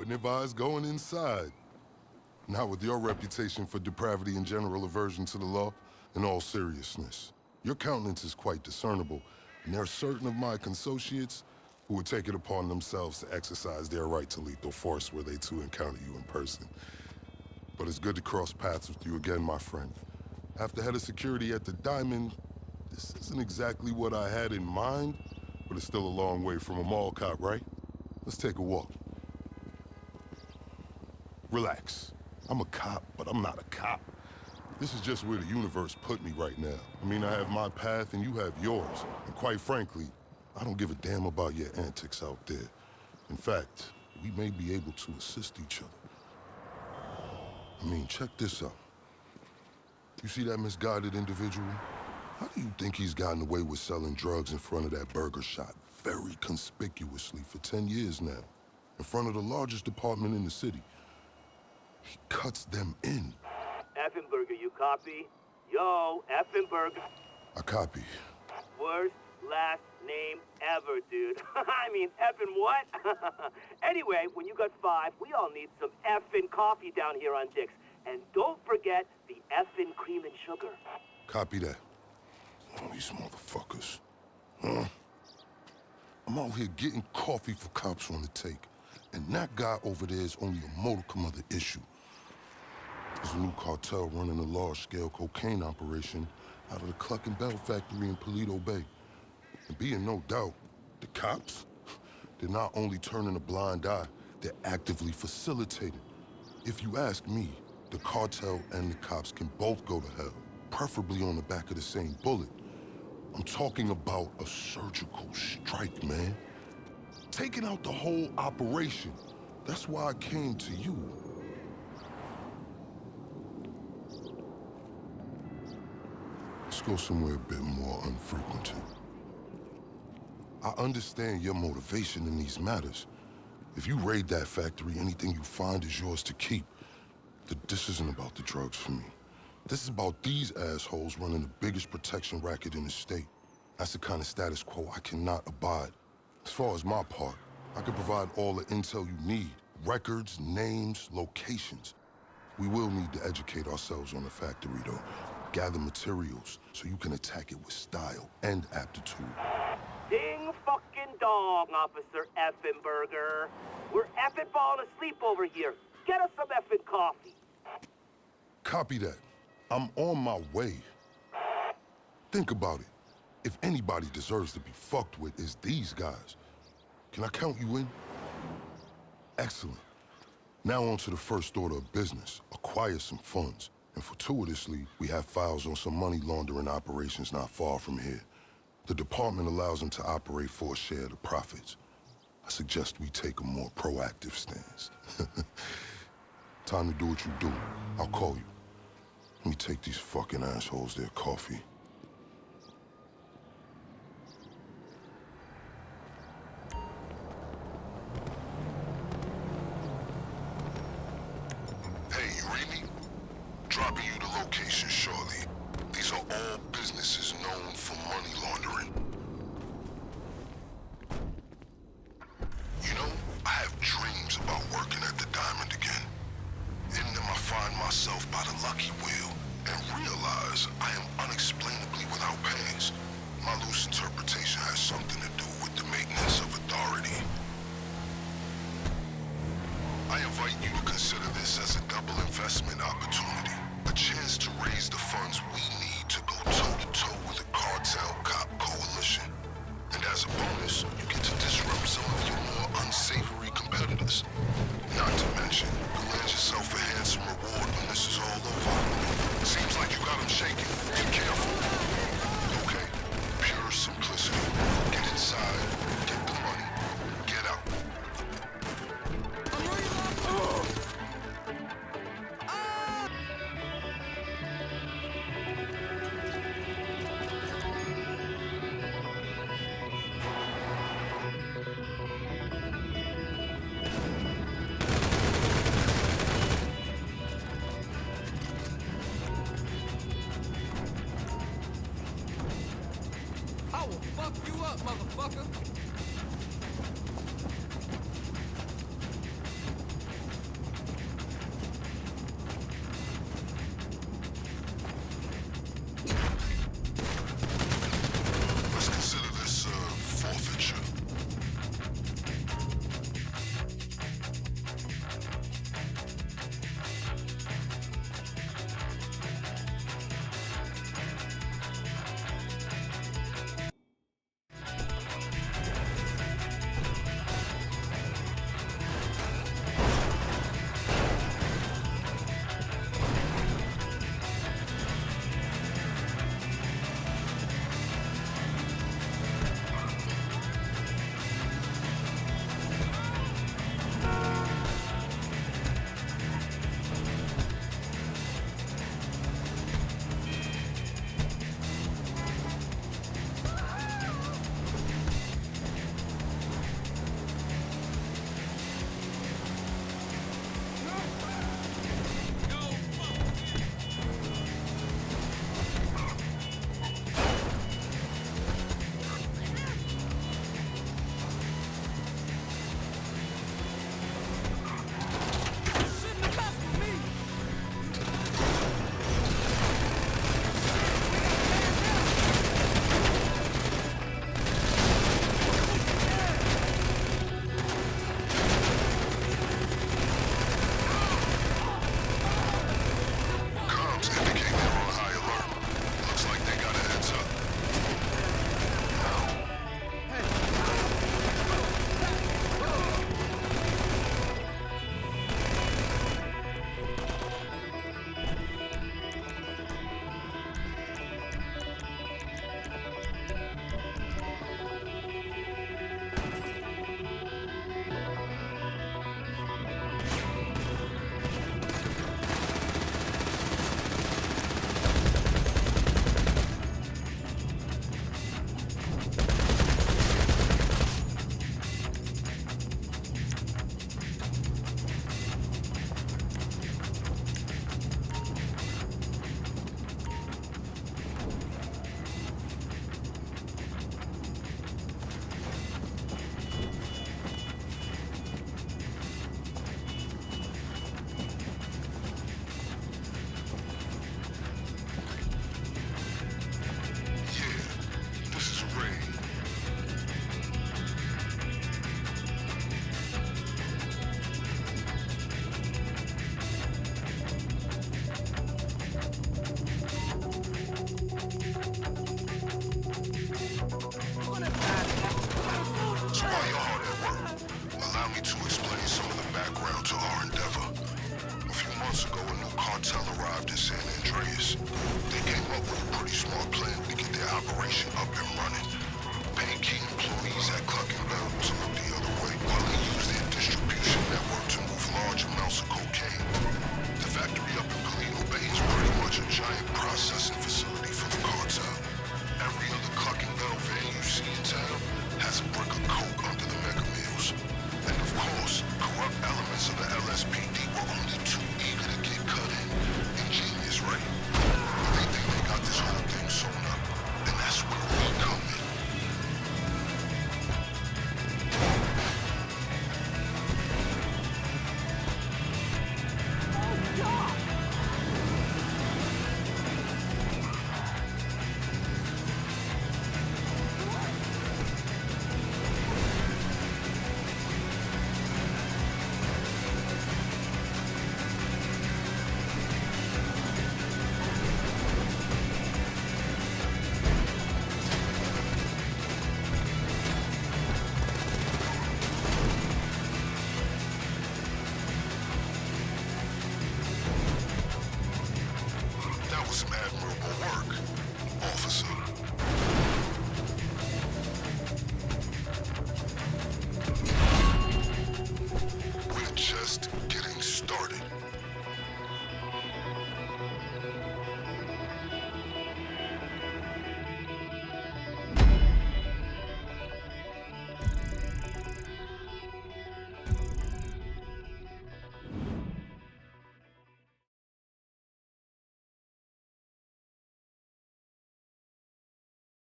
Wouldn't advise going inside. Not with your reputation for depravity and general aversion to the law. In all seriousness, your countenance is quite discernible, and there are certain of my consociates who would take it upon themselves to exercise their right to lethal force were they to encounter you in person. But it's good to cross paths with you again, my friend. After head of security at the Diamond, this isn't exactly what I had in mind, but it's still a long way from a mall cop, right? Let's take a walk. Relax. I'm a cop, but I'm not a cop. This is just where the universe put me right now. I mean, I have my path and you have yours. And quite frankly, I don't give a damn about your antics out there. In fact, we may be able to assist each other. I mean, check this out. You see that misguided individual? How do you think he's gotten away with selling drugs in front of that burger shop very conspicuously for 10 years now? In front of the largest department in the city. He cuts them in. Effenberger, you copy? Yo, Effenberger. I copy. Worst last name ever, dude. I mean, effing what? Anyway, when you got 5, we all need some effing coffee down here on Dick's. And don't forget the effing cream and sugar. Copy that. Oh, these motherfuckers. Huh? I'm out here getting coffee for cops on the take. And that guy over there is only a modicum of the issue. There's a new cartel running a large-scale cocaine operation out of the Cluck and Bell factory in Paleto Bay. And be in no doubt, the cops, they're not only turning a blind eye, they're actively facilitating. If you ask me, the cartel and the cops can both go to hell, preferably on the back of the same bullet. I'm talking about a surgical strike, man. Taking out the whole operation. That's why I came to you. Let's go somewhere a bit more unfrequented. I understand your motivation in these matters. If you raid that factory, anything you find is yours to keep. This isn't about the drugs for me. This is about these assholes running the biggest protection racket in the state. That's the kind of status quo I cannot abide. As far as my part, I can provide all the intel you need. Records, names, locations. We will need to educate ourselves on the factory, though. Gather materials so you can attack it with style and aptitude. Ding fucking dong, Officer Effenberger. We're effing falling asleep over here. Get us some effing coffee. Copy that. I'm on my way. Think about it. If anybody deserves to be fucked with, it's these guys. Can I count you in? Excellent. Now on to the first order of business. Acquire some funds. And fortuitously, we have files on some money laundering operations not far from here. The department allows them to operate for a share of the profits. I suggest we take a more proactive stance. Time to do what you do. I'll call you. Let me take these fucking assholes their coffee. Hey, you read me? Dropping you the location shortly. These are all businesses known for money laundering. You know, I have dreams about working at the Diamond again. In them I find myself by the lucky wheel and realize I am unexplainably without pants. My loose interpretation has something to do with the maintenance of authority. I invite you to consider this as a double investment opportunity. A chance to raise the funds we need to go toe-to-toe with a cartel cop coalition. And as a bonus, you get to disrupt some of your more unsavory competitors. Not to mention, you'll land yourself a handsome reward when this is all over. Seems like you got him shaking. Be careful. Okay, pure simplicity. Get inside, get the money, get out. WarCraft in San Andreas. They came up with a pretty smart plan to get their operation up and running. Paying key employees at Clucking Bell to